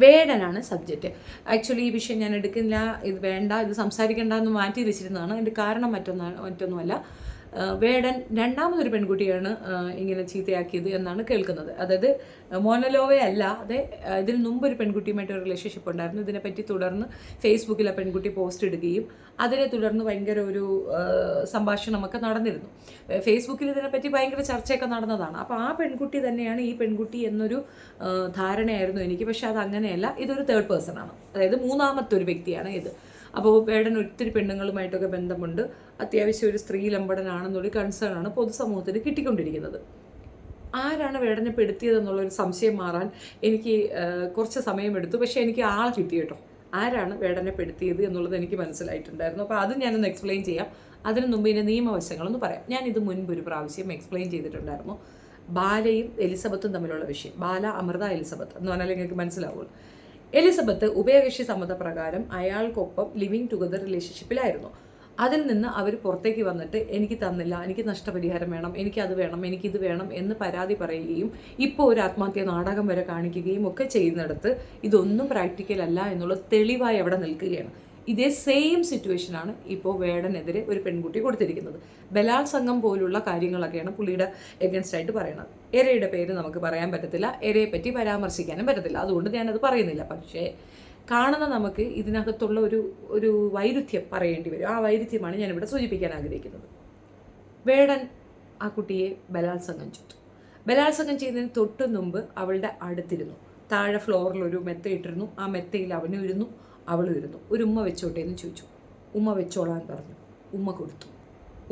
വേടനാണ് subject. Actually ഈ വിഷയം ഞാൻ എടുക്കില്ല, ഇത് വേണ്ട, ഇത് സംസാരിക്കേണ്ട എന്ന് മാറ്റി വെച്ചിരുന്നതാണ്. അതിൻ്റെ കാരണം മറ്റൊന്നുമല്ല. വേടൻ രണ്ടാമതൊരു പെൺകുട്ടിയാണ് ഇങ്ങനെ ചീത്തയാക്കിയത് എന്നാണ് കേൾക്കുന്നത്. അതായത് മോനലോവെ അല്ലാതെ ഇതിന് മുമ്പ് ഒരു പെൺകുട്ടിയുമായിട്ട് ഒരു റിലേഷൻഷിപ്പ് ഉണ്ടായിരുന്നു. ഇതിനെപ്പറ്റി തുടർന്ന് ഫേസ്ബുക്കിൽ ആ പെൺകുട്ടി പോസ്റ്റ് ഇടുകയും അതിനെ തുടർന്ന് ഭയങ്കര ഒരു സംഭാഷണമൊക്കെ നടന്നിരുന്നു. ഫേസ്ബുക്കിൽ ഇതിനെപ്പറ്റി ഭയങ്കര ചർച്ചയൊക്കെ നടന്നതാണ്. അപ്പോൾ ആ പെൺകുട്ടി തന്നെയാണ് ഈ പെൺകുട്ടി എന്നൊരു ധാരണയായിരുന്നു എനിക്ക്. പക്ഷെ അത് അങ്ങനെയല്ല, ഇതൊരു തേർഡ് പേഴ്സൺ ആണ്, അതായത് മൂന്നാമത്തെ ഒരു വ്യക്തിയാണ് ഇത്. അപ്പോൾ വേടൻ ഒത്തിരി പെണ്ണുങ്ങളുമായിട്ടൊക്കെ ബന്ധമുണ്ട്, അത്യാവശ്യം ഒരു സ്ത്രീ ലംബടനാണെന്നൊരു കൺസേൺ ആണ് പൊതുസമൂഹത്തിന് കിട്ടിക്കൊണ്ടിരിക്കുന്നത്. ആരാണ് വേടനെ പെടുത്തിയതെന്നുള്ളൊരു സംശയം മാറാൻ എനിക്ക് കുറച്ച് സമയമെടുത്തു. പക്ഷേ എനിക്ക് ആളെ കിട്ടി കേട്ടോ. ആരാണ് വേടനെ പെടുത്തിയത് എന്നുള്ളത് എനിക്ക് മനസ്സിലായിട്ടുണ്ടായിരുന്നു. അപ്പോൾ അത് ഞാനൊന്ന് എക്സ്പ്ലെയിൻ ചെയ്യാം. അതിന് മുമ്പ് ഇതിൻ്റെ നിയമവശങ്ങളൊന്ന് പറയാം. ഞാനിത് മുൻപ് ഒരു പ്രാവശ്യം എക്സ്പ്ലെയിൻ ചെയ്തിട്ടുണ്ടായിരുന്നു. ബാലയും എലിസബത്തും തമ്മിലുള്ള വിഷയം. ബാല അമൃത എലിസബത്ത് എന്ന് പറഞ്ഞാൽ നിങ്ങൾക്ക് മനസ്സിലാവുള്ളൂ. എലിസബത്ത് ഉഭയകക്ഷി സമ്മതപ്രകാരം അയാൾക്കൊപ്പം ലിവിങ് ടുഗദർ റിലേഷൻഷിപ്പിലായിരുന്നു. അതിൽ നിന്ന് അവർ പുറത്തേക്ക് വന്നിട്ട് എനിക്ക് തന്നില്ല, എനിക്ക് നഷ്ടപരിഹാരം വേണം, എനിക്കത് വേണം, എനിക്കിത് വേണം എന്ന് പരാതി പറയുകയും ഇപ്പോൾ ഒരു ആത്മഹത്യാ നാടകം വരെ കാണിക്കുകയും ഒക്കെ ചെയ്യുന്നിടത്ത് ഇതൊന്നും പ്രാക്ടിക്കൽ അല്ല എന്നുള്ള തെളിവായി അവിടെ നിൽക്കുകയാണ്. ഇതേ സെയിം സിറ്റുവേഷനാണ് ഇപ്പോൾ വേടനെതിരെ ഒരു പെൺകുട്ടി കൊടുത്തിരിക്കുന്നത്. ബലാത്സംഗം പോലുള്ള കാര്യങ്ങളൊക്കെയാണ് പുള്ളിയുടെ എഗൻസ്റ്റ് ആയിട്ട് പറയുന്നത്. എരയുടെ പേര് നമുക്ക് പറയാൻ പറ്റത്തില്ല, എരയെ പറ്റി പരാമർശിക്കാനും പറ്റത്തില്ല, അതുകൊണ്ട് ഞാനത് പറയുന്നില്ല. പക്ഷേ കാണുന്ന നമുക്ക് ഇതിനകത്തുള്ള ഒരു വൈരുദ്ധ്യം പറയേണ്ടി വരും. ആ വൈരുദ്ധ്യമാണ് ഞാനിവിടെ സൂചിപ്പിക്കാൻ ആഗ്രഹിക്കുന്നത്. വേടൻ ആ കുട്ടിയെ ബലാത്സംഗം ചെയ്തു. ബലാത്സംഗം ചെയ്തതിന് തൊട്ട് മുമ്പ് അവളുടെ അടുത്തിരുന്നു. താഴെ ഫ്ലോറിൽ ഒരു മെത്ത ഇട്ടിരുന്നു. ആ മെത്തയിൽ അവനും ഇരുന്നു, അവളും ഇരുന്നു. ഒരു ഉമ്മ വെച്ചോട്ടെ എന്ന് ചോദിച്ചു. ഉമ്മ വെച്ചോളാൻ പറഞ്ഞു. ഉമ്മ കൊടുത്തു.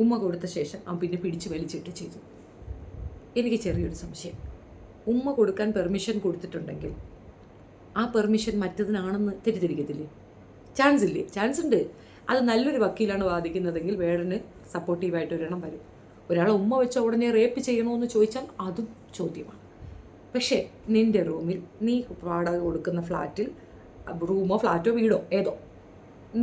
ഉമ്മ കൊടുത്ത ശേഷം അവൻ പിന്നെ പിടിച്ച് വലിച്ചിട്ട് ചെയ്തു. എനിക്ക് ചെറിയൊരു സംശയം, ഉമ്മ കൊടുക്കാൻ പെർമിഷൻ കൊടുത്തിട്ടുണ്ടെങ്കിൽ ആ പെർമിഷൻ മറ്റതിനാണെന്ന് തെറ്റിദ്ധരിക്കത്തില്ലേ? ചാൻസ് ഇല്ലേ? ചാൻസ് ഉണ്ട്. അത് നല്ലൊരു വക്കീലാണ് വാദിക്കുന്നതെങ്കിൽ വേടന് സപ്പോർട്ടീവായിട്ട് ഒരെണ്ണം വരും. ഒരാളെ ഉമ്മ വെച്ച ഉടനെ റേപ്പ് ചെയ്യണമെന്ന് ചോദിച്ചാൽ അതും ചോദ്യമാണ്. പക്ഷേ നിൻ്റെ റൂമിൽ നീ വാടക കൊടുക്കുന്ന ഫ്ലാറ്റിൽ, റൂമോ ഫ്ലാറ്റോ വീടോ ഏതോ,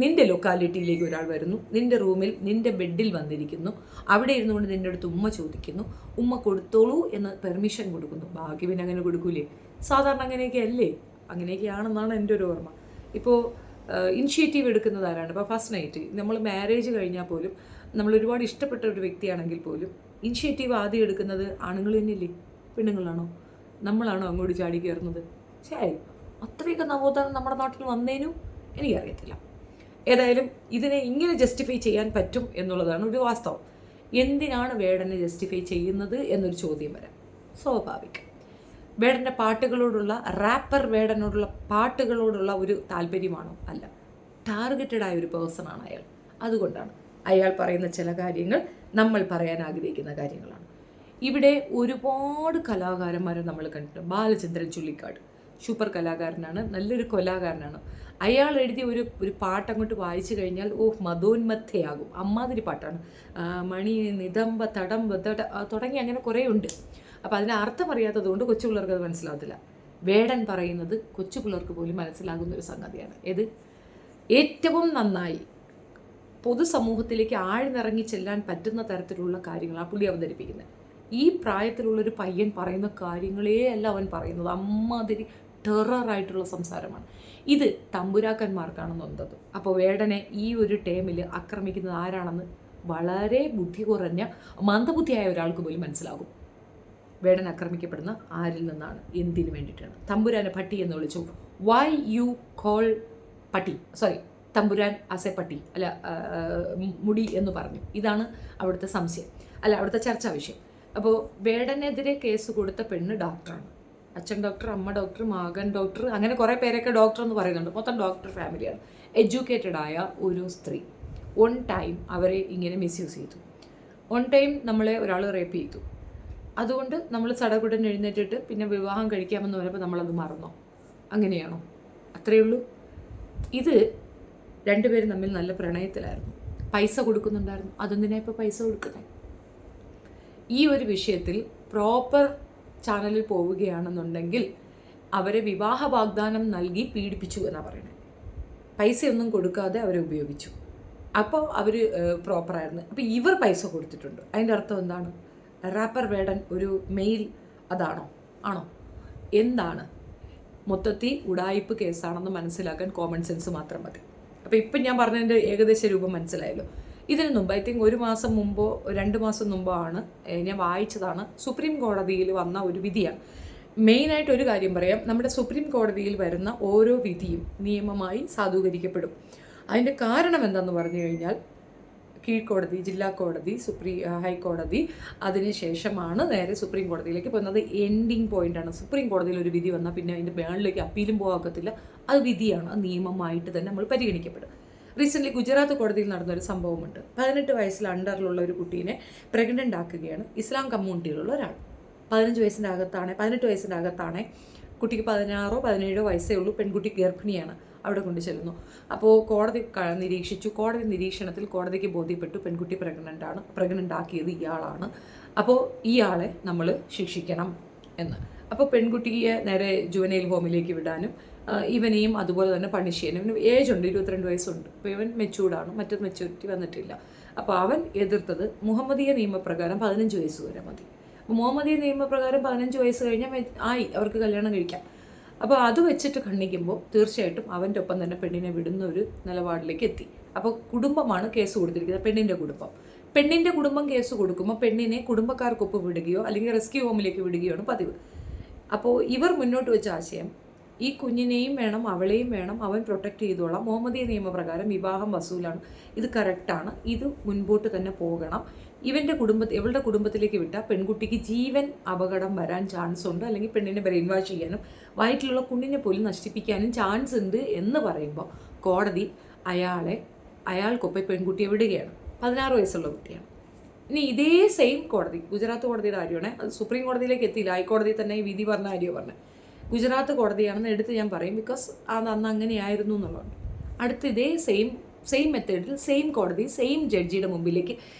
നിൻ്റെ ലൊക്കാലിറ്റിയിലേക്ക് ഒരാൾ വരുന്നു, നിൻ്റെ റൂമിൽ നിൻ്റെ ബെഡിൽ വന്നിരിക്കുന്നു, അവിടെ ഇരുന്നുകൊണ്ട് നിൻ്റെ അടുത്ത് ഉമ്മ ചോദിക്കുന്നു, ഉമ്മ കൊടുത്തോളൂ എന്ന് പെർമിഷൻ കൊടുക്കുന്നു. ബാക്കി പിന്നെ അങ്ങനെ കൊടുക്കൂലേ? സാധാരണ അങ്ങനെയൊക്കെ അല്ലേ? അങ്ങനെയൊക്കെയാണെന്നാണ് എൻ്റെ ഒരു ഓർമ്മ. ഇപ്പോൾ ഇനിഷ്യേറ്റീവ് എടുക്കുന്നത് ആരാണ്? ഇപ്പോൾ ഫസ്റ്റ് നൈറ്റ് നമ്മൾ മാരേജ് കഴിഞ്ഞാൽ പോലും നമ്മൾ ഒരുപാട് ഇഷ്ടപ്പെട്ട ഒരു വ്യക്തിയാണെങ്കിൽ പോലും ഇനിഷ്യേറ്റീവ് ആദ്യം എടുക്കുന്നത് ആണുങ്ങൾ തന്നെയല്ലേ? പെണ്ണുങ്ങളാണോ? നമ്മളാണോ അങ്ങോട്ട് ചാടി കയറുന്നത്? ശരി, അത്രയൊക്കെ നവോത്ഥാനം നമ്മുടെ നാട്ടിൽ വന്നേനും എനിക്കറിയത്തില്ല. ഏതായാലും ഇതിനെ ഇങ്ങനെ ജസ്റ്റിഫൈ ചെയ്യാൻ പറ്റും എന്നുള്ളതാണ് ഒരു വാസ്തവം. എന്തിനാണ് വേടനെ ജസ്റ്റിഫൈ ചെയ്യുന്നത് എന്നൊരു ചോദ്യം വരാം. സ്വാഭാവികം. വേടൻ്റെ പാട്ടുകളോടുള്ള, റാപ്പർ വേടനോടുള്ള പാട്ടുകളോടുള്ള ഒരു താല്പര്യമാണോ? അല്ല. ടാർഗറ്റഡ് ആയ ഒരു പേഴ്സണാണ് അയാൾ. അതുകൊണ്ടാണ് അയാൾ പറയുന്ന ചില കാര്യങ്ങൾ നമ്മൾ പറയാൻ ആഗ്രഹിക്കുന്ന കാര്യങ്ങളാണ്. ഇവിടെ ഒരുപാട് കലാകാരന്മാരെ നമ്മൾ കണ്ടിട്ടുണ്ട്. ബാലചന്ദ്രൻ ചുള്ളിക്കാട് സൂപ്പർ കലാകാരനാണ്, നല്ലൊരു കലാകാരനാണ്. അയാൾ എഴുതിയ ഒരു പാട്ട് അങ്ങോട്ട് വായിച്ചു കഴിഞ്ഞാൽ മതോന്മത്തയാകും. അമ്മാതിരി പാട്ടാണ്. മണി, നിതംബ, തടംബ തുടങ്ങി അങ്ങനെ കുറേ ഉണ്ട്. അപ്പോൾ അതിന് അർത്ഥം അറിയാത്തത് കൊണ്ട് കൊച്ചു പിള്ളേർക്ക് അത് മനസ്സിലാകത്തില്ല. വേടൻ പറയുന്നത് കൊച്ചു പിള്ളേർക്ക് പോലും മനസ്സിലാകുന്ന ഒരു സംഗതിയാണ്. ഏറ്റവും നന്നായി പൊതുസമൂഹത്തിലേക്ക് ആഴ്ന്നിറങ്ങി ചെല്ലാൻ പറ്റുന്ന തരത്തിലുള്ള കാര്യങ്ങളാണ് പുള്ളി അവതരിപ്പിക്കുന്നത്. ഈ പ്രായത്തിലുള്ളൊരു പയ്യൻ പറയുന്ന കാര്യങ്ങളേ അല്ല അവൻ പറയുന്നത്. അമ്മാതിരി ടെററായിട്ടുള്ള സംസാരമാണ്. ഇത് തമ്പുരാക്കന്മാർക്കാണ് നൊന്തത്. അപ്പോൾ വേടനെ ഈ ഒരു ടേമിൽ ആക്രമിക്കുന്നത് ആരാണെന്ന് വളരെ ബുദ്ധി കുറഞ്ഞ മന്ദബുദ്ധിയായ ഒരാൾക്ക് പോലും മനസ്സിലാകും. വേടൻ ആക്രമിക്കപ്പെടുന്ന ആരിൽ നിന്നാണ്, എന്തിനു വേണ്ടിയിട്ടാണ്? തമ്പുരാനെ പട്ടി എന്ന് വിളിച്ചു. വൈ യു കോൾ പട്ടി, സോറി, തമ്പുരാൻ ആസ് എ പട്ടി, അല്ല മുടി എന്ന് പറഞ്ഞു. ഇതാണ് അവിടുത്തെ സംശയം, അല്ല അവിടുത്തെ ചർച്ചാ വിഷയം. അപ്പോൾ വേടനെതിരെ കേസ് കൊടുത്ത പെണ്ണ് ഡോക്ടറാണ്. അച്ഛൻ ഡോക്ടർ, അമ്മ ഡോക്ടർ, മകൻ ഡോക്ടർ, അങ്ങനെ കുറേ പേരൊക്കെ ഡോക്ടർ എന്ന് പറയുന്നുണ്ട്. മൊത്തം ഡോക്ടർ ഫാമിലിയാണ്. എഡ്യൂക്കേറ്റഡ് ആയ ഒരു സ്ത്രീ. ഓൺ ടൈം അവരെ ഇങ്ങനെ മിസ്യൂസ് ചെയ്തു. ഓൺ ടൈം നമ്മളെ ഒരാൾ റേപ്പ് ചെയ്തു. അതുകൊണ്ട് നമ്മൾ സടകുടൻ എഴുന്നേറ്റിട്ട് പിന്നെ വിവാഹം കഴിക്കാമെന്ന് പറയുമ്പോൾ നമ്മളത് മറന്നോ? അങ്ങനെയാണോ? അത്രയേ ഉള്ളൂ. ഇത് രണ്ടുപേരും തമ്മിൽ നല്ല പ്രണയത്തിലായിരുന്നു. പൈസ കൊടുക്കുന്നുണ്ടായിരുന്നു. അതെന്തിനാ ഇപ്പോൾ പൈസ കൊടുക്കുന്നത്? ഈ ഒരു വിഷയത്തിൽ പ്രോപ്പർ ചാനലിൽ പോവുകയാണെന്നുണ്ടെങ്കിൽ അവരെ വിവാഹ വാഗ്ദാനം നൽകി പീഡിപ്പിച്ചു എന്നാണ് പറയുന്നത്. പൈസയൊന്നും കൊടുക്കാതെ അവരെ ഉപയോഗിച്ചു. അപ്പോൾ അവർ പ്രോപ്പറായിരുന്നു. അപ്പോൾ ഇവർ പൈസ കൊടുത്തിട്ടുണ്ട്. അതിൻ്റെ അർത്ഥം എന്താണ്? റാപ്പർ വേടൻ ഒരു മെയിൽ അതാണോ? ആണോ? എന്താണ്? മൊത്തത്തിൽ ഉടായിപ്പ് കേസാണെന്ന് മനസ്സിലാക്കാൻ കോമൺ സെൻസ് മാത്രം മതി. അപ്പോൾ ഇപ്പം ഞാൻ പറഞ്ഞതിൻ്റെ ഏകദേശ രൂപം മനസ്സിലായല്ലോ. ഇതിനു മുമ്പ് ഐ തിങ്ക് 1 മാസം മുമ്പോ 2 മാസം മുമ്പോ ആണ് ഞാൻ വായിച്ചതാണ്, സുപ്രീം കോടതിയിൽ വന്ന ഒരു വിധിയാണ്. മെയിനായിട്ട് ഒരു കാര്യം പറയാം, നമ്മുടെ സുപ്രീം കോടതിയിൽ വരുന്ന ഓരോ വിധിയും നിയമമായി സാധൂകരിക്കപ്പെടും. അതിൻ്റെ കാരണം എന്താണെന്ന് പറഞ്ഞു കഴിഞ്ഞാൽ കീഴ്ക്കോടതി, ജില്ലാ കോടതി, ഹൈക്കോടതി, അതിനുശേഷമാണ് നേരെ സുപ്രീം കോടതിയിലേക്ക് പോകുന്നത്. എൻഡിങ് പോയിൻ്റാണ്. സുപ്രീം കോടതിയിൽ ഒരു വിധി വന്നാൽ പിന്നെ അതിൻ്റെ മേളിലേക്ക് അപ്പീലും പോകാക്കത്തില്ല. അത് വിധിയാണ്, അത് നിയമമായിട്ട് തന്നെ നമ്മൾ പരിഗണിക്കപ്പെടും. റീസെൻ്റ്ലി ഗുജറാത്ത് കോടതിയിൽ നടന്നൊരു സംഭവമുണ്ട്. 18 വയസ്സിൽ അണ്ടറിലുള്ള ഒരു കുട്ടീനെ പ്രഗ്നൻ്റ് ആക്കുകയാണ് ഇസ്ലാം കമ്മ്യൂണിറ്റിയിലുള്ള ഒരാൾ. 18 വയസ്സിൻ്റെ അകത്താണ്. കുട്ടിക്ക് 16 17 വയസ്സേ ഉള്ളൂ. പെൺകുട്ടി ഗർഭിണിയാണ്. അവിടെ കൊണ്ട് ചെല്ലുന്നു. അപ്പോൾ കോടതി നിരീക്ഷിച്ചു. കോടതി നിരീക്ഷണത്തിൽ കോടതിക്ക് ബോധ്യപ്പെട്ടു പെൺകുട്ടി പ്രഗ്നൻ്റ് ആക്കിയത് ഇയാളാണ്. അപ്പോൾ ഇയാളെ നമ്മൾ ശിക്ഷിക്കണം എന്ന്. അപ്പോൾ പെൺകുട്ടിയെ നേരെ ജുവനൈൽ ഹോമിലേക്ക് വിടാനും ഇവനെയും അതുപോലെ തന്നെ പണിഷ് ചെയ്യാനും. ഇവന് ഏജ് ഉണ്ട്, 22 വയസ്സുണ്ട്. അപ്പോൾ ഇവൻ മെച്ചൂർഡാണ്, മറ്റൊരു മെച്ചൂരിറ്റി വന്നിട്ടില്ല. അപ്പോൾ അവൻ എതിർത്തത് മുഹമ്മദീയ നിയമപ്രകാരം 15 വയസ്സ് വരെ മതി. അപ്പോൾ മുഹമ്മദീയ നിയമപ്രകാരം 15 വയസ്സ് കഴിഞ്ഞാൽ അവർക്ക് കല്യാണം കഴിക്കാം. അപ്പോൾ അത് വെച്ചിട്ട് ഖണ്ഡിക്കുമ്പോൾ തീർച്ചയായിട്ടും അവൻ്റെ ഒപ്പം തന്നെ പെണ്ണിനെ വിടുന്ന ഒരു നിലപാടിലേക്ക് എത്തി. അപ്പോൾ കുടുംബമാണ് കേസ് കൊടുത്തിരിക്കുന്നത്, പെണ്ണിൻ്റെ കുടുംബം കേസ് കൊടുക്കുമ്പോൾ പെണ്ണിനെ കുടുംബക്കാർക്കൊപ്പം വിടുകയോ അല്ലെങ്കിൽ റെസ്ക്യൂ ഹോമിലേക്ക് വിടുകയാണ് പതിവ്. അപ്പോൾ ഇവർ മുന്നോട്ട് വെച്ച ആശയം, ഈ കുഞ്ഞിനെയും വേണം അവളെയും വേണം, അവൻ പ്രൊട്ടക്റ്റ് ചെയ്തോളാം, മുഹമ്മദീയ നിയമപ്രകാരം വിവാഹം വസൂലാണ്, ഇത് കറക്റ്റാണ്, ഇത് മുൻപോട്ട് തന്നെ പോകണം. ഇവളുടെ കുടുംബത്തിലേക്ക് വിട്ടാൽ പെൺകുട്ടിക്ക് ജീവൻ അപകടം വരാൻ ചാൻസ് ഉണ്ട്, അല്ലെങ്കിൽ പെണ്ണിനെ ബ്രെയിൻ വാഷ് ചെയ്യാനും വയറ്റിലുള്ള കുഞ്ഞിനെ പോലും നശിപ്പിക്കാനും ചാൻസ് ഉണ്ട് എന്ന് പറയുമ്പോൾ കോടതി അയാൾക്കൊപ്പം പെൺകുട്ടിയെ വിടുകയാണ്. 16 വയസ്സുള്ള കുട്ടിയാണ്. ഇനി ഇതേ സെയിം കോടതി, ഗുജറാത്ത് കോടതിയുടെ കാര്യമാണ്, അത് സുപ്രീം കോടതിയിലേക്ക് എത്തിയില്ല. ഹൈക്കോടതി തന്നെ ഈ വിധി പറഞ്ഞ കാര്യമാണ് പറഞ്ഞത്. ഗുജറാത്ത് കോടതിയാണെന്ന് എടുത്ത് ഞാൻ പറയും, ബിക്കോസ് അത് അന്ന് അങ്ങനെയായിരുന്നു എന്നുള്ളതാണ്. അടുത്ത് ഇതേ സെയിം മെത്തേഡിൽ സെയിം കോടതി സെയിം ജഡ്ജിയുടെ മുമ്പിലേക്ക്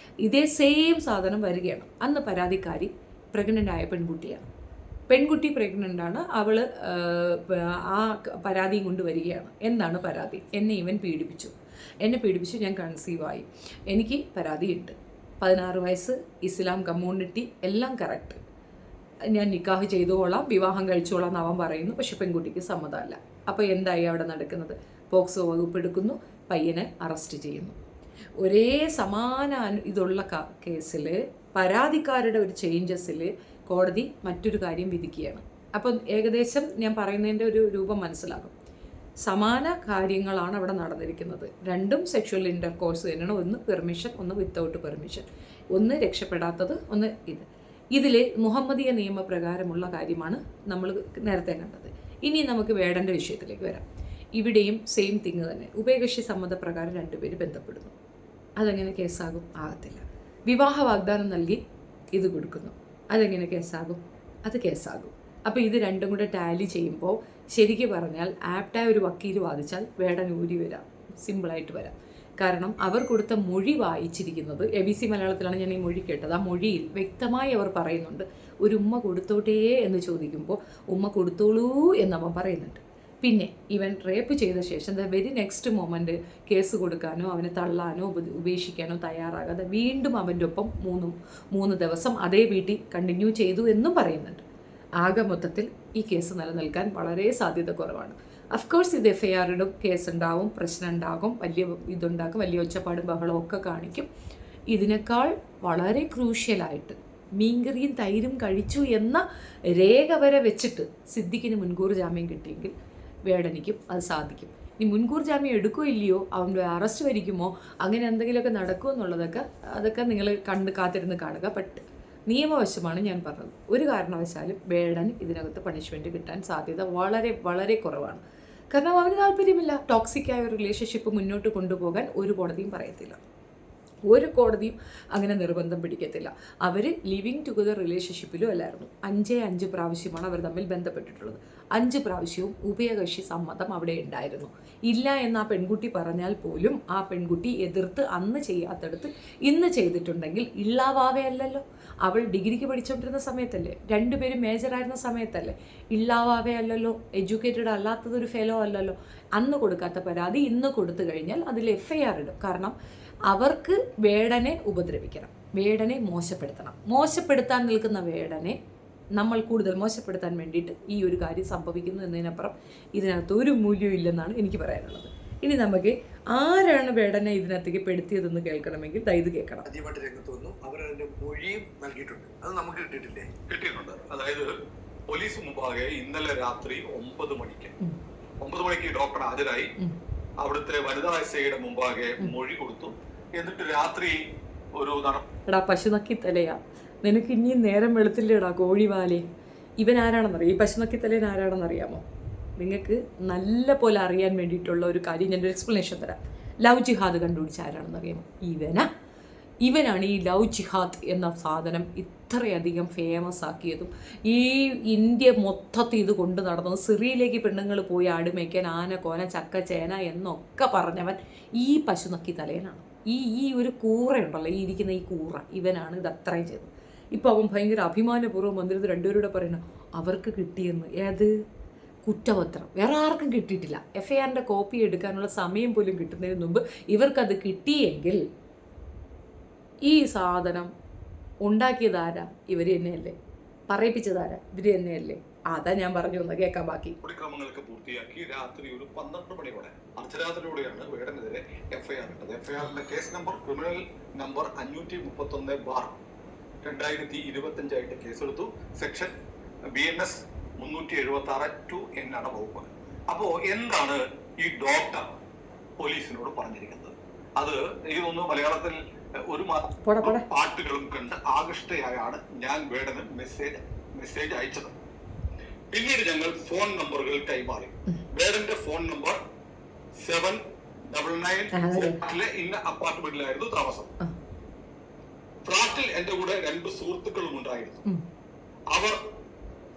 ഇതേ സെയിം സാധനം വരികയാണ്. അന്ന് പരാതിക്കാരി പ്രഗ്നൻ്റ് ആയ പെൺകുട്ടി പ്രഗ്നൻ്റാണ്. അവൾ ആ പരാതിയും കൊണ്ട് വരികയാണ്. എന്താണ് പരാതി? എന്നെ ഇവൻ പീഡിപ്പിച്ചു, ഞാൻ കൺസീവായി, എനിക്ക് പരാതിയുണ്ട്, 16 വയസ്സ്, ഇസ്ലാം കമ്മ്യൂണിറ്റി, എല്ലാം കറക്റ്റ്, ഞാൻ നിക്കാഹ് ചെയ്തോളാം, വിവാഹം കഴിച്ചോളാം എന്ന് അവൻ പറയുന്നു. പക്ഷെ പെൺകുട്ടിക്ക് സമ്മതമല്ല. അപ്പോൾ എന്തായി അവിടെ നടക്കുന്നത്? പോക്സോ വകുപ്പ് എടുക്കുന്നു, പയ്യനെ അറസ്റ്റ് ചെയ്യുന്നു. ഒരേ സമാന ഇതുള്ള കേസിൽ പരാതിക്കാരുടെ ഒരു ചേഞ്ചസിൽ കോടതി മറ്റൊരു കാര്യം വിധിക്കുകയാണ്. അപ്പം ഏകദേശം ഞാൻ പറയുന്നതിൻ്റെ ഒരു രൂപം മനസ്സിലാകും. സമാന കാര്യങ്ങളാണ് അവിടെ നടന്നിരിക്കുന്നത്. രണ്ടും സെക്ഷൽ ഇൻ്റർകോഴ്സ് തന്നെയാണ്. ഒന്ന് പെർമിഷൻ, ഒന്ന് വിത്തൗട്ട് പെർമിഷൻ, ഒന്ന് രക്ഷപ്പെടാത്തത്, ഒന്ന് ഇതിൽ മുഹമ്മദീയ നിയമപ്രകാരമുള്ള കാര്യമാണ് നമ്മൾ നേരത്തെ കണ്ടത്. ഇനി നമുക്ക് വേടൻ്റെ വിഷയത്തിലേക്ക് വരാം. ഇവിടെയും സെയിം തിങ് തന്നെ. ഉഭയകക്ഷി സമ്മതപ്രകാരം 2 പേര് ബന്ധപ്പെടുന്നു. അതെങ്ങനെ കേസാകും? ആകത്തില്ല. വിവാഹ വാഗ്ദാനം നൽകി ഇത് കൊടുക്കുന്നു, അതെങ്ങനെ കേസാകും? അത് കേസാകും. അപ്പോൾ ഇത് രണ്ടും കൂടെ ടാലി ചെയ്യുമ്പോൾ ശരിക്കും പറഞ്ഞാൽ ആപ്റ്റായ ഒരു വക്കീൽ വാദിച്ചാൽ വേടൻ ഊരി വരാം, സിമ്പിളായിട്ട് വരാം. കാരണം അവർ കൊടുത്ത മൊഴി വായിച്ചിരിക്കുന്നത് ABC മലയാളത്തിലാണ് ഞാൻ ഈ മൊഴി കേട്ടത്. ആ മൊഴിയിൽ വ്യക്തമായി അവർ പറയുന്നുണ്ട്, ഒരു ഉമ്മ കൊടുത്തോട്ടേ എന്ന് ചോദിക്കുമ്പോൾ ഉമ്മ കൊടുത്തോളൂ എന്നവൻ പറയുന്നുണ്ട്. പിന്നെ ഇവൻ റേപ്പ് ചെയ്ത ശേഷം the very next moment case കൊടുക്കാനോ അവനെ തള്ളാനോ ഉപേക്ഷിക്കാനോ തയ്യാറാകാതെ വീണ്ടും അവൻ്റെ ഒപ്പം 3 ദിവസം അതേ വീട്ടിൽ കണ്ടിന്യൂ ചെയ്തു എന്നും പറയുന്നുണ്ട്. ആകെ മൊത്തത്തിൽ ഈ കേസ് നിലനിൽക്കാൻ വളരെ സാധ്യത കുറവാണ്. അഫ്കോഴ്സ് ഇത് FIR ഇടും, കേസ് ഉണ്ടാവും, പ്രശ്നം ഉണ്ടാകും, ഇതുണ്ടാക്കും, വലിയ ഒച്ചപ്പാടും ബഹളവും ഒക്കെ കാണിക്കും. ഇതിനേക്കാൾ വളരെ ക്രൂഷ്യലായിട്ട് മീൻകറിയും തൈരും കഴിച്ചു എന്ന രേഖ വരെ വെച്ചിട്ട് സിദ്ദിഖിന് മുൻകൂർ ജാമ്യം കിട്ടിയെങ്കിൽ വേടനിക്കും അത് സാധിക്കും. ഇനി മുൻകൂർ ജാമ്യം എടുക്കുകയോ ഇല്ലയോ, അവൻ്റെ അറസ്റ്റ് വരിക്കുമോ, അങ്ങനെ എന്തെങ്കിലുമൊക്കെ നടക്കുമോ എന്നുള്ളതൊക്കെ അതൊക്കെ നിങ്ങൾ കാത്തിരുന്ന് കാണുക. ബട്ട് നിയമവശമാണ് ഞാൻ പറഞ്ഞത്. ഒരു കാരണവശാലും വേടന് ഇതിനകത്ത് പണിഷ്മെൻറ്റ് കിട്ടാൻ സാധ്യത വളരെ വളരെ കുറവാണ്. കാരണം അവന് താല്പര്യമില്ല. ടോക്സിക്കായ ഒരു റിലേഷൻഷിപ്പ് മുന്നോട്ട് കൊണ്ടുപോകാൻ ഒരു കോടതിയും പറയത്തില്ല, ഒരു കോടതിയും അങ്ങനെ നിർബന്ധം പിടിക്കത്തില്ല. അവർ ലിവിങ് ടുഗദർ റിലേഷൻഷിപ്പിലും അല്ലായിരുന്നു. 5 പ്രാവശ്യമാണ് അവർ തമ്മിൽ ബന്ധപ്പെട്ടിട്ടുള്ളത്. 5 പ്രാവശ്യവും ഉഭയകക്ഷി സമ്മതം അവിടെ ഉണ്ടായിരുന്നു. ഇല്ല എന്ന് ആ പെൺകുട്ടി പറഞ്ഞാൽ പോലും ആ പെൺകുട്ടി എതിർത്ത് അന്ന് ചെയ്യാത്തടുത്ത് ഇന്ന് ചെയ്തിട്ടുണ്ടെങ്കിൽ ഇള്ളാവാവയല്ലല്ലോ. അവൾ ഡിഗ്രിക്ക് പഠിച്ചുകൊണ്ടിരുന്ന സമയത്തല്ലേ, 2 പേരും മേജറായിരുന്ന സമയത്തല്ലേ, ഇള്ളാവാവയല്ലല്ലോ. എഡ്യൂക്കേറ്റഡ് അല്ലാത്തതൊരു ഫെലോ അല്ലല്ലോ. അന്ന് കൊടുക്കാത്ത പരാതി ഇന്ന് കൊടുത്തു കഴിഞ്ഞാൽ അതിൽ FIR ഇടും. കാരണം അവർക്ക് വേടനെ ഉപദ്രവിക്കണം, വേടനെ മോശപ്പെടുത്തണം. മോശപ്പെടുത്താൻ നിൽക്കുന്ന വേടനെ നമ്മൾ കൂടുതൽ മോശപ്പെടുത്താൻ വേണ്ടിയിട്ട് ഈ ഒരു കാര്യം സംഭവിക്കുന്നു എന്നതിനപ്പുറം ഇതിനകത്ത് ഒരു മൂല്യവും ഇല്ലെന്നാണ് എനിക്ക് പറയാനുള്ളത്. ഇനി നമുക്ക് ആരാണ് വേടനെ ഇതിനകത്തേക്ക് പെടുത്തിയതെന്ന് കേൾക്കണമെങ്കിൽ ഇത് കേൾക്കണം. ആദ്യമായിട്ട് രംഗത്ത് വന്നു, അവർ അതിന്റെ മൊഴിയും നൽകിയിട്ടുണ്ട്. അത് നമുക്ക് കിട്ടിയിട്ടില്ലേ? കിട്ടിയിട്ടുണ്ട്. അതായത് പോലീസ് മുമ്പാകെ ഇന്നലെ രാത്രി 9 മണിക്ക് ഡോക്ടർ ഹാജരായി. അവിടുത്തെ വനിതാ എസ്ഐയുടെ മുമ്പാകെ മൊഴി കൊടുത്തു. എന്നിട്ട് രാത്രി ഒരു എടാ പശു നക്കി തലയാ, നിനക്ക് ഇനിയും നേരം വെളുത്തില്ലേടാ കോഴിവാലേ. ഇവൻ ആരാണെന്നറിയാം, ഈ പശു നക്കി തലേൻ ആരാണെന്നറിയാമോ? നിങ്ങൾക്ക് നല്ല പോലെ അറിയാൻ വേണ്ടിയിട്ടുള്ള ഒരു കാര്യം ഞാനൊരു എക്സ്പ്ലനേഷൻ തരാം. ലവ് ജിഹാദ് കണ്ടുപിടിച്ച ആരാണെന്നറിയാമോ? ഇവനാണ് ഈ ലവ് ജിഹാദ് എന്ന സാധനം ഇത്രയധികം ഫേമസ് ആക്കിയതും ഈ ഇന്ത്യ മൊത്തത്തിൽ ഇത് കൊണ്ട് നടന്നത്. സിറിയയിലേക്ക് പെണ്ണുങ്ങൾ പോയി ആടുമേക്കാൻ ആന കോന ചക്ക ചേന എന്നൊക്കെ പറഞ്ഞവൻ ഈ പശു നക്കി തലേനാണ്. ഈ ഒരു കൂറയുണ്ടല്ലോ, ഈ ഇരിക്കുന്ന ഈ കൂറ, ഇവനാണ് ഇത് അത്രയും ചെയ്തത്. ഇപ്പോൾ അവൻ ഭയങ്കര അഭിമാനപൂർവ്വം വന്നിരുന്ന് രണ്ടുപേരുടെ പറയുന്നു അവർക്ക് കിട്ടിയെന്ന്. ഏത് കുറ്റപത്രം വേറെ ആർക്കും കിട്ടിയിട്ടില്ല. FIRന്റെ കോപ്പി എടുക്കാനുള്ള സമയം പോലും കിട്ടുന്നതിന് മുമ്പ് ഇവർക്കത് കിട്ടിയെങ്കിൽ ഈ സാധനം ഉണ്ടാക്കിയതാരാ? ഇവർ തന്നെയല്ലേ? പറയിപ്പിച്ചതാരാ? ഇവർ തന്നെയല്ലേ? അതാ ഞാൻ പറഞ്ഞു ഒന്ന് കേൾക്കാൻ ബാക്കി. നടപടിക്രമങ്ങളൊക്കെ പൂർത്തിയാക്കി രാത്രി ഒരു 12 മണിയോടെ അർദ്ധരാത്രിയോടെയാണ് വേടനെതിരെ FIR ഇട്ടത്. FIRന്റെ കേസ് നമ്പർ ക്രിമിനൽ നമ്പർ 531/2025 ആയിട്ട് കേസെടുത്തു. സെക്ഷൻ BNS 376(2N) ആണ് വകുപ്പ്. അപ്പോ എന്താണ് ഈ ഡോക്ടർ പോലീസിനോട് പറഞ്ഞിരിക്കുന്നത്? അത് ഇതൊന്ന് മലയാളത്തിൽ ഒരു പാട്ടുകളും കണ്ട് ആകൃഷ്ടയായാണ് ഞാൻ വേടന് മെസ്സേജ് അയച്ചത്. പിന്നീട് ഞങ്ങൾ ഫോൺ നമ്പറുകൾ കൈമാറി. വേടന്റെ ഫോൺ നമ്പർ 799 ഇന്ന അപ്പാർട്ട്മെന്റിലായിരുന്നു താമസം. ഫ്ളാറ്റിൽ എന്റെ കൂടെ 2 സുഹൃത്തുക്കളും ഉണ്ടായിരുന്നു. അവർ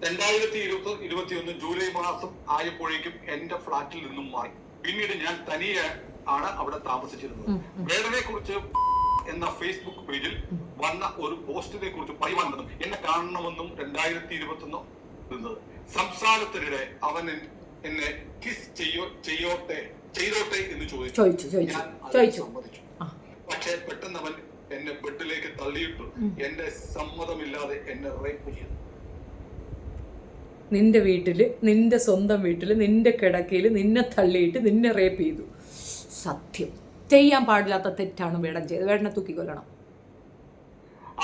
2021 ജൂലൈ മാസം ആയപ്പോഴേക്കും എന്റെ ഫ്ളാറ്റിൽ നിന്നും മാറി. പിന്നീട് ഞാൻ തനിയെ ആണ് അവിടെ താമസിച്ചിരുന്നത്. വേടനെ കുറിച്ച് എന്ന ഫേസ്ബുക്ക് പേജിൽ വന്ന ഒരു പോസ്റ്റിനെ കുറിച്ച് പറയുവാനെന്നും എന്നെ കാണണമെന്നും 2021 സംസാരത്തിനിടെ അവൻ എന്നെ കിസ് ചെയ്തോട്ടെ എന്ന് ചോദിച്ചു. ഞാൻ സമ്മതിച്ചു. പക്ഷെ പെട്ടെന്ന് അവൻ എന്നെ ബെഡിലേക്ക് തള്ളിയിട്ടു. എന്റെ സമ്മതമില്ലാതെ എന്നെ റേപ്പ് ചെയ്തു. നിന്റെ വീട്ടില്, നിന്റെ സ്വന്തം വീട്ടില്, നിന്റെ കിടക്കയിൽ നിന്നെ തള്ളിയിട്ട് നിന്നെ റേപ്പ് ചെയ്തു. സത്യം ചെയ്യാൻ പാടില്ലാത്ത തെറ്റാണ് വേടൻ ചെയ്തത്. വേടനെ തൂക്കിക്കൊല്ലണം.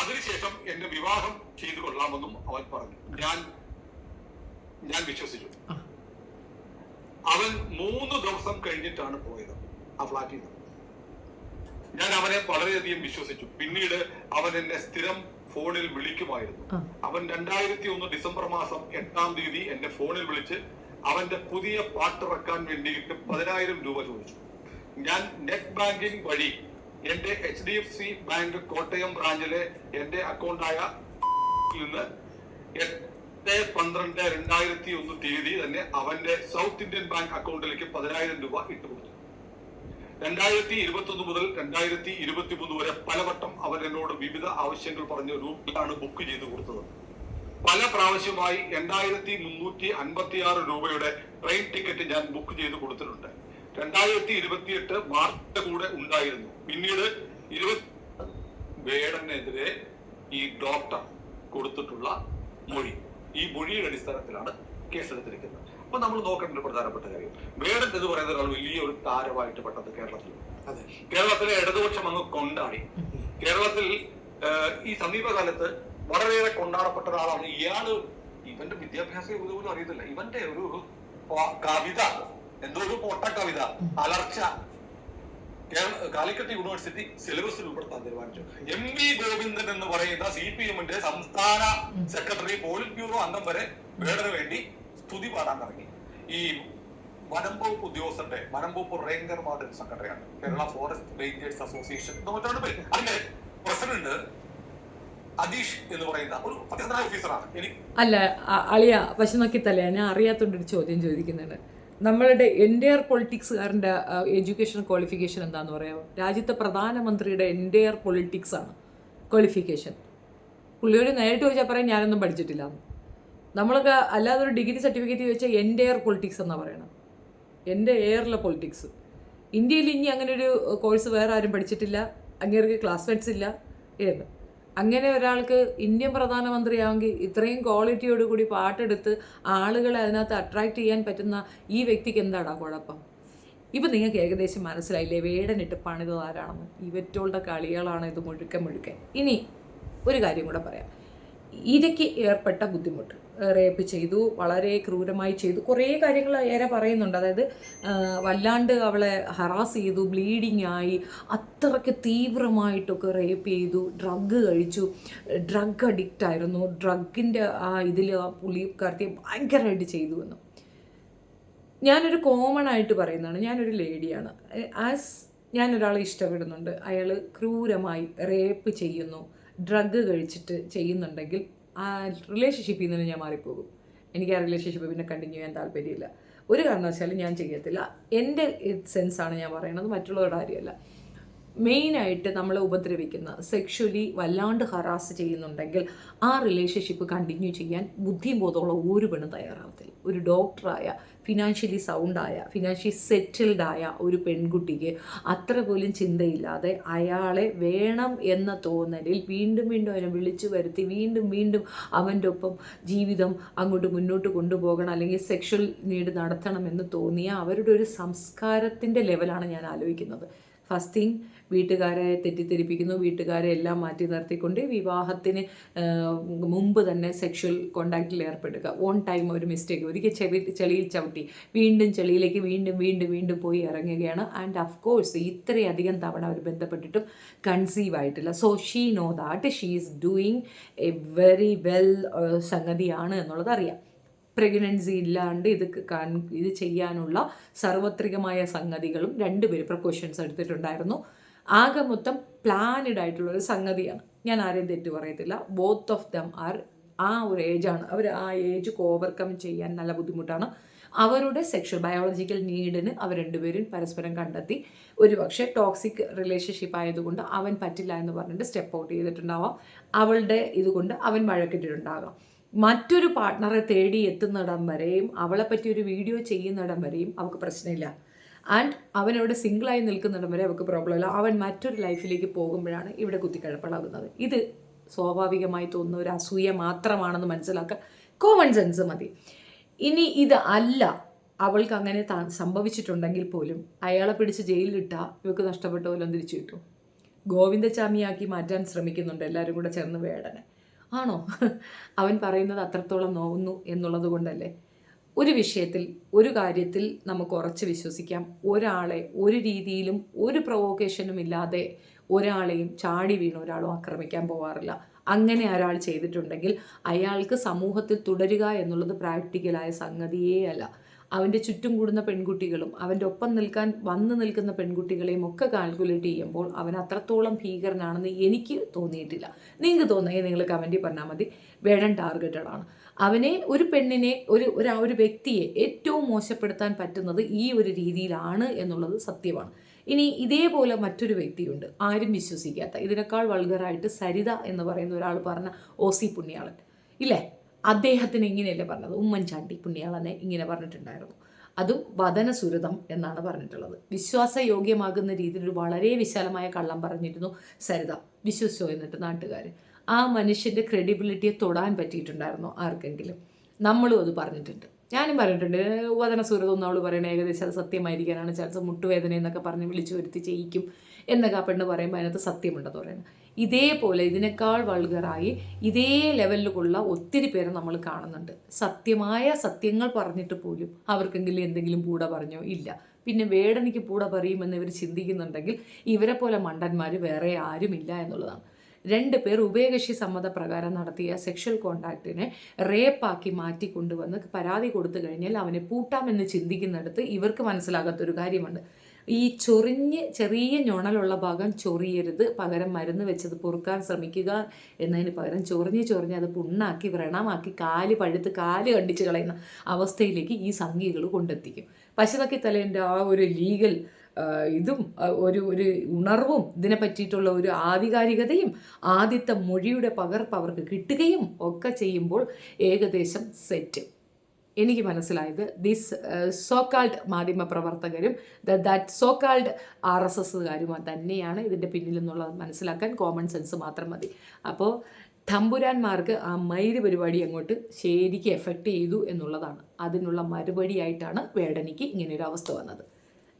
അതിനുശേഷം എന്നെ വിവാഹം ചെയ്തു കൊള്ളാമെന്നും അവൻ പറഞ്ഞു. ഞാൻ വിശ്വസിച്ചു. അവൻ 3 ദിവസം കഴിഞ്ഞിട്ടാണ് പോയത് ആ ഫ്ലാറ്റിൽ നിന്ന്. ഞാൻ അവനെ വളരെയധികം വിശ്വസിച്ചു. പിന്നീട് അവൻ എന്നെ സ്ഥിരം ഫോണിൽ വിളിക്കുമായിരുന്നു. അവൻ 2001 ഡിസംബർ മാസം 8-ാം തീയതി എന്റെ ഫോണിൽ വിളിച്ച് അവന്റെ പുതിയ പാട്ടിറക്കാൻ വേണ്ടിയിട്ട് 10,000 രൂപ ചോദിച്ചു. ഞാൻ നെറ്റ് ബാങ്കിംഗ് വഴി എന്റെ HDFC ബാങ്ക് കോട്ടയം ബ്രാഞ്ചിലെ എന്റെ അക്കൗണ്ടായ നിന്ന് 8/12/2001 തീയതി തന്നെ അവന്റെ സൗത്ത് ഇന്ത്യൻ ബാങ്ക് അക്കൗണ്ടിലേക്ക് 10,000 രൂപ ഇട്ടുകൊടുത്തു. 2021 മുതൽ 2023 വരെ പലവട്ടം അവൻ എന്നോട് വിവിധ ആവശ്യങ്ങൾ പറഞ്ഞ റൂട്ടിലാണ് ബുക്ക് ചെയ്ത് കൊടുത്തത്. പല പ്രാവശ്യമായി 2,356 രൂപയുടെ ട്രെയിൻ ടിക്കറ്റ് ഞാൻ ബുക്ക് ചെയ്ത് കൊടുത്തിട്ടുണ്ട്. 2028 മാർച്ച് കൂടെ ഉണ്ടായിരുന്നു. പിന്നീട് വേടനെതിരെ ഈ ഡോക്ടർ കൊടുത്തിട്ടുള്ള മൊഴി, ഈ മൊഴിയുടെ അടിസ്ഥാനത്തിലാണ് കേസെടുത്തിരിക്കുന്നത്. അപ്പൊ നമ്മൾ നോക്കേണ്ട ഒരു പ്രധാനപ്പെട്ട കാര്യം, വേടൻ എന്ന് പറയുന്ന ഒരാൾ വലിയ ഒരു താരമായിട്ട് പെട്ടത് കേരളത്തിലെ ഇടതുപക്ഷം അങ്ങ് കൊണ്ടാടി. കേരളത്തിൽ ഈ സമീപകാലത്ത് വളരെയേറെ കൊണ്ടാടപ്പെട്ട ഒരാളാണ് ഇയാള്. ഇവന്റെ വിദ്യാഭ്യാസ യോഗ്യത പോലും അറിയത്തില്ല. ഇവന്റെ ഒരു കവിത, എന്തോ ഒരു പൊട്ട കവിത, അലർച്ച, കാലിക്കറ്റ് യൂണിവേഴ്സിറ്റി സിലബസിൽ ഉൾപ്പെടുത്താൻ തീരുമാനിച്ചു. MV ഗോവിന്ദൻ എന്ന് പറയുന്ന CPMന്റെ സംസ്ഥാന സെക്രട്ടറി, പോളിറ്റ് ബ്യൂറോ അംഗം വരെ വേടന് വേണ്ടി സ്തുതി പാടാൻ തുടങ്ങി. ഈ വനം വകുപ്പ് ഉദ്യോഗസ്ഥന്റെ, വനം വകുപ്പ് റേഞ്ചർമാരുടെ സെക്രട്ടറിയാണ്, കേരള ഫോറസ്റ്റ് റേഞ്ചേഴ്സ് അസോസിയേഷൻ മറ്റാണ് പേര്. അതിന്റെ പ്രസിഡന്റ് അദീഷ് എന്ന് പറയുന്ന ഒരു സത്യസന്ധ ഓഫീസറാണ്. അല്ല അളിയ പശു നോക്കിത്തല്ലേ, ഞാൻ അറിയാത്തോണ്ടൊരു ചോദ്യം ചോദിക്കുന്നുണ്ട്. നമ്മളുടെ എൻറ്റയർ പൊളിറ്റിക്സുകാരൻ്റെ എഡ്യൂക്കേഷൻ ക്വാളിഫിക്കേഷൻ എന്താന്ന് പറയാമോ? രാജ്യത്തെ പ്രധാനമന്ത്രിയുടെ എൻറ്റയർ പൊളിറ്റിക്സാണ് ക്വാളിഫിക്കേഷൻ. പുള്ളിയോട് നേരിട്ട് ചോദിച്ചാൽ പറയാം ഞാനൊന്നും പഠിച്ചിട്ടില്ല. നമ്മളൊക്കെ അല്ലാതെ ഒരു ഡിഗ്രി സർട്ടിഫിക്കറ്റ് ചോദിച്ചാൽ എൻറ്റയർ പൊളിറ്റിക്സ് എന്നാണ് പറയണം. എൻ്റെ എയറിലെ പൊളിറ്റിക്സ്. ഇന്ത്യയിൽ ഇനി അങ്ങനെ ഒരു കോഴ്സ് വേറെ ആരും പഠിച്ചിട്ടില്ല. അങ്ങേർക്ക് ക്ലാസ്മേറ്റ്സ് ഇല്ല. ഏത് അങ്ങനെ ഒരാൾക്ക് ഇന്ത്യൻ പ്രധാനമന്ത്രിയാണെങ്കിൽ ഇത്രയും ക്വാളിറ്റിയോട് കൂടി പാട്ടെടുത്ത് ആളുകളെ അതിനകത്ത് അട്രാക്റ്റ് ചെയ്യാൻ പറ്റുന്ന ഈ വ്യക്തിക്ക് എന്താടാ കുഴപ്പം? ഇപ്പം നിങ്ങൾക്ക് ഏകദേശം മനസ്സിലായില്ലേ വേടനിട്ട് പണിത് ആരാണെന്ന്? ഇവറ്റോളുടെ കളികളാണ് ഇത് മുഴുക്കൻ. ഇനി ഒരു കാര്യം കൂടെ പറയാം. ഇരയ്ക്ക് ഏർപ്പെട്ട ബുദ്ധിമുട്ട്, റേപ്പ് ചെയ്തു, വളരെ ക്രൂരമായി ചെയ്തു, കുറേ കാര്യങ്ങൾ ഏറെ പറയുന്നുണ്ട്. അതായത് വല്ലാണ്ട് അവളെ ഹറാസ് ചെയ്തു, ബ്ലീഡിങ് ആയി, അത്രയ്ക്ക് തീവ്രമായിട്ടൊക്കെ റേപ്പ് ചെയ്തു, ഡ്രഗ് കഴിച്ചു, ഡ്രഗ് അഡിക്റ്റ് ആയിരുന്നു, ഡ്രഗിൻ്റെ ആ ഇതിൽ ആ പുള്ളിക്കാരത്തെ ഭയങ്കരമായിട്ട് ചെയ്തു എന്ന്. ഞാനൊരു കോമൺ ആയിട്ട് പറയുന്നതാണ്, ഞാനൊരു ലേഡിയാണ്. ഞാനൊരാളെ ഇഷ്ടപ്പെടുന്നുണ്ട്, അയാൾ ക്രൂരമായി റേപ്പ് ചെയ്യുന്നു, ഡ്രഗ് കഴിച്ചിട്ട് ചെയ്യുന്നുണ്ടെങ്കിൽ ആ റിലേഷൻഷിപ്പിൽ നിന്ന് ഞാൻ മാറിപ്പോകും. എനിക്ക് ആ റിലേഷൻഷിപ്പ് പിന്നെ കണ്ടിന്യൂ ചെയ്യാൻ താല്പര്യമില്ല. ഒരു കാരണവശാലും ഞാൻ ചെയ്യത്തില്ല. എൻ്റെ സെൻസാണ് ഞാൻ പറയുന്നത്, മറ്റുള്ളവരുടെ കാര്യമല്ല. മെയിനായിട്ട് നമ്മളെ ഉപദ്രവിക്കുന്ന, സെക്ഷുവലി വല്ലാണ്ട് ഹറാസ് ചെയ്യുന്നുണ്ടെങ്കിൽ ആ റിലേഷൻഷിപ്പ് കണ്ടിന്യൂ ചെയ്യാൻ ബുദ്ധിയും ബോധമുള്ള ഒരു പെണ്ണും തയ്യാറാവത്തില്ല. ഒരു ഡോക്ടറായ, ഫിനാൻഷ്യലി സൗണ്ടായ, ഫിനാൻഷ്യലി സെറ്റിൽഡായ ഒരു പെൺകുട്ടിക്ക് അത്ര പോലും ചിന്തയില്ലാതെ അയാളെ വേണം എന്ന തോന്നലിൽ വീണ്ടും അവനെ വിളിച്ചു വരുത്തി വീണ്ടും അവൻ്റെ ഒപ്പം ജീവിതം അങ്ങോട്ട് മുന്നോട്ട് കൊണ്ടുപോകണം, അല്ലെങ്കിൽ സെക്ഷൽ നീഡ് നടത്തണമെന്ന് തോന്നിയ അവരുടെ ഒരു സംസ്കാരത്തിൻ്റെ ലെവലാണ് ഞാൻ ആലോചിക്കുന്നത്. ഫസ്റ്റ് തിങ്, വീട്ടുകാരെ തെറ്റിദ്ധരിപ്പിക്കുന്നു, വീട്ടുകാരെ എല്ലാം മാറ്റി നിർത്തിക്കൊണ്ട് വിവാഹത്തിന് മുമ്പ് തന്നെ സെക്ഷൽ കോണ്ടാക്റ്റിൽ ഏർപ്പെടുക. ഓൺ ടൈം ഒരു മിസ്റ്റേക്ക്, ഒരിക്കൽ ചെളിയിൽ ചവിട്ടി വീണ്ടും ചെളിയിലേക്ക് വീണ്ടും പോയി ഇറങ്ങുകയാണ്. ആൻഡ് ഓഫ് കോഴ്സ് ഇത്രയധികം തവണ അവർ ബന്ധപ്പെട്ടിട്ടും കൺസീവ് ആയിട്ടില്ല. So she know that she is doing A very well സംഗതിയാണ് എന്നുള്ളത് അറിയാം. പ്രഗ്നൻസി ഇല്ലാണ്ട് ഇത് ചെയ്യാനുള്ള സർവത്രികമായ സംഗതികളും രണ്ടുപേരും പ്രിക്കോഷൻസ് എടുത്തിട്ടുണ്ടായിരുന്നു. ആകെ മൊത്തം പ്ലാനഡ് ആയിട്ടുള്ളൊരു സംഗതിയാണ്. ഞാൻ ആരെയും തെറ്റു പറയത്തില്ല. ബോത്ത് ഓഫ് ദം ആർ ആ ഒരു ഏജാണ്. അവർ ആ ഏജ് ഓവർകം ചെയ്യാൻ നല്ല ബുദ്ധിമുട്ടാണ്. അവരുടെ സെക്ഷൽ ബയോളജിക്കൽ നീഡിന് അവർ രണ്ടുപേരും പരസ്പരം കണ്ടെത്തി. ഒരുപക്ഷെ ടോക്സിക് റിലേഷൻഷിപ്പ് ആയതുകൊണ്ട് അവൻ പറ്റില്ല എന്ന് പറഞ്ഞിട്ട് സ്റ്റെപ്പ് ഔട്ട് ചെയ്തിട്ടുണ്ടാവാം. അവളുടെ ഇതുകൊണ്ട് അവൻ വഴക്കിട്ടിട്ടുണ്ടാകാം. മറ്റൊരു പാർട്ട്ണറെ തേടി എത്തുന്നിടം വരെയും അവളെ പറ്റി ഒരു വീഡിയോ ചെയ്യുന്നിടം വരെയും അവൾക്ക് പ്രശ്നമില്ല. ആൻഡ് അവനവിടെ സിംഗിളായി നിൽക്കുന്നിടം വരെ അവൾക്ക് പ്രോബ്ലമില്ല. അവൻ മറ്റൊരു ലൈഫിലേക്ക് പോകുമ്പോഴാണ് ഇവിടെ കുത്തിക്കഴപ്പളാകുന്നത്. ഇത് സ്വാഭാവികമായി തോന്നുന്ന ഒരു അസൂയ മാത്രമാണെന്ന് മനസ്സിലാക്കാൻ കോമൺ സെൻസ് മതി. ഇനി ഇത് അല്ല, അവൾക്ക് അങ്ങനെ സംഭവിച്ചിട്ടുണ്ടെങ്കിൽ പോലും അയാളെ പിടിച്ച് ജയിലിലിട്ടാൽ ഇവൾക്ക് നഷ്ടപ്പെട്ട പോലും തിരിച്ചു കിട്ടും. ഗോവിന്ദചാമിയാക്കി മാറ്റാൻ ശ്രമിക്കുന്നുണ്ട് എല്ലാവരും കൂടെ ചേർന്ന് വേടനെ. ആണോ? അവൻ പറയുന്നത് അത്രത്തോളം നോവുന്നു എന്നുള്ളത് കൊണ്ടല്ലേ? ഒരു വിഷയത്തിൽ, ഒരു കാര്യത്തിൽ നമുക്ക് ഉറച്ച് വിശ്വസിക്കാം. ഒരാളെ ഒരു രീതിയിലും ഒരു പ്രൊവോക്കേഷനും ഇല്ലാതെ ഒരാളെയും ചാടി വീണ് ഒരാളും ആക്രമിക്കാൻ പോകാറില്ല. അങ്ങനെ ഒരാൾ ചെയ്തിട്ടുണ്ടെങ്കിൽ അയാൾക്ക് സമൂഹത്തിൽ തുടരുക എന്നുള്ളത് പ്രാക്ടിക്കലായ സംഗതിയേ അല്ല. അവൻ്റെ ചുറ്റും കൂടുന്ന പെൺകുട്ടികളും അവൻ്റെ ഒപ്പം വന്നു നിൽക്കുന്ന പെൺകുട്ടികളെയും ഒക്കെ കാൽക്കുലേറ്റ് ചെയ്യുമ്പോൾ അവൻ അത്രത്തോളം ഭീകരനാണെന്ന് എനിക്ക് തോന്നിയിട്ടില്ല. നിങ്ങൾക്ക് തോന്നുമെങ്കിൽ നിങ്ങൾ കമൻറ്റിൽ പറഞ്ഞാൽ മതി. വേടൻ ടാർഗറ്റഡ് ആണ്. അവനെ, ഒരു പെണ്ണിനെ, ഒരു വ്യക്തിയെ ഏറ്റവും മോശപ്പെടുത്താൻ പറ്റുന്നത് ഈ ഒരു രീതിയിലാണ് എന്നുള്ളത് സത്യമാണ്. ഇനി ഇതേപോലെ മറ്റൊരു വ്യക്തിയുണ്ട്, ആരും വിശ്വസിക്കാത്ത, ഇതിനേക്കാൾ വൾഗറായിട്ട് സരിത എന്ന് പറയുന്ന ഒരാൾ പറഞ്ഞ OC പുണ്യാളൻ ഇല്ലേ, അദ്ദേഹത്തിന് ഇങ്ങനെയല്ലേ പറഞ്ഞത്? ഉമ്മൻചാണ്ടി പുണ്യാളനെ ഇങ്ങനെ പറഞ്ഞിട്ടുണ്ടായിരുന്നു. അതും വദനസുരതം എന്നാണ് പറഞ്ഞിട്ടുള്ളത്. വിശ്വാസയോഗ്യമാകുന്ന രീതിയിൽ ഒരു വളരെ വിശാലമായ കള്ളം പറഞ്ഞിരുന്നു സരിത. വിശ്വസിച്ചോ എന്നിട്ട് നാട്ടുകാർ? ആ മനുഷ്യൻ്റെ ക്രെഡിബിലിറ്റിയെ തൊടാൻ പറ്റിയിട്ടുണ്ടായിരുന്നോ ആർക്കെങ്കിലും? നമ്മളും അത് പറഞ്ഞിട്ടുണ്ട്, ഞാനും പറഞ്ഞിട്ടുണ്ട്. വദനസുരതം എന്ന് അവൾ പറയണേ ഏകദേശം അത് സത്യമായിരിക്കാനാണ് ചാൻസ്. മുട്ടുവേദന എന്നൊക്കെ പറഞ്ഞ് വിളിച്ചു വരുത്തി ചെയ്യിക്കും എന്നൊക്കെ ആ പെണ്ണ് പറയുമ്പോൾ അതിനകത്ത് സത്യമുണ്ടെന്ന് പറയുന്നത്. ഇതേപോലെ ഇതിനേക്കാൾ വൾഗറായി ഇതേ ലെവലിലുള്ള ഒത്തിരി പേരെ നമ്മൾ കാണുന്നുണ്ട്. സത്യമായ സത്യങ്ങൾ പറഞ്ഞിട്ട് പോലും അവർക്കെങ്കിലും എന്തെങ്കിലും പൂട പറഞ്ഞോ? ഇല്ല. പിന്നെ വേടനിക്ക് പൂട പറയുമെന്ന് ഇവർ ചിന്തിക്കുന്നുണ്ടെങ്കിൽ ഇവരെ പോലെ മണ്ടന്മാർ വേറെ ആരുമില്ല എന്നുള്ളതാണ്. 2 പേർ ഉഭയകക്ഷി സമ്മതപ്രകാരം നടത്തിയ സെക്ഷൽ കോണ്ടാക്റ്റിനെ റേപ്പാക്കി മാറ്റിക്കൊണ്ടുവന്ന് പരാതി കൊടുത്തു കഴിഞ്ഞാൽ അവനെ പൂട്ടാമെന്ന് ചിന്തിക്കുന്നിടത്ത് ഇവർക്ക് മനസ്സിലാകാത്തൊരു കാര്യമുണ്ട്. ഈ ചെറിയ ഞൊണലുള്ള ഭാഗം ചൊറിയരുത്, പകരം മരുന്ന് വെച്ചത് പൊറുക്കാൻ ശ്രമിക്കുക എന്നതിന് പകരം ചൊറിഞ്ഞ് അത് പുണ്ണാക്കി വ്രണമാക്കി പഴുത്ത് കാല് കണ്ടിച്ച് കളയുന്ന അവസ്ഥയിലേക്ക് ഈ സംഘികൾ കൊണ്ടെത്തിക്കും. പശുനക്കി തലേൻ്റെ ആ ഒരു ലീഗൽ ഇതും ഒരു ഉണർവും ഇതിനെ പറ്റിയിട്ടുള്ള ഒരു ആധികാരികതയും ആദ്യത്തെ മൊഴിയുടെ പകർപ്പ് അവർക്ക് കിട്ടുകയും ഒക്കെ ചെയ്യുമ്പോൾ ഏകദേശം സെറ്റ്. എനിക്ക് മനസ്സിലായത് ദിസ് സോക്കാൾഡ് മാധ്യമ പ്രവർത്തകരും ദാറ്റ് സോക്കാൾഡ് RSSകാരും തന്നെയാണ് ഇതിൻ്റെ പിന്നിൽ എന്നുള്ളത് മനസ്സിലാക്കാൻ കോമൺ സെൻസ് മാത്രം മതി. അപ്പോൾ തമ്പുരാന്മാർക്ക് ആ മയില് പരിപാടി അങ്ങോട്ട് ശരിക്കും എഫക്റ്റ് ചെയ്തു എന്നുള്ളതാണ്. അതിനുള്ള മറുപടിയായിട്ടാണ് വേടനിക്ക് ഇങ്ങനെയൊരു അവസ്ഥ വന്നത്.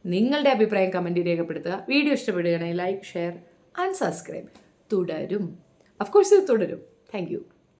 നിങ്ങളുടെ അഭിപ്രായം കമൻറ്റ് രേഖപ്പെടുത്തുക. വീഡിയോ ഇഷ്ടപ്പെടുകയാണെങ്കിൽ ലൈക്ക്, ഷെയർ ആൻഡ് സബ്സ്ക്രൈബ്. തുടരും, ഓഫ് കോഴ്സ് ഇത് തുടരും. Thank you.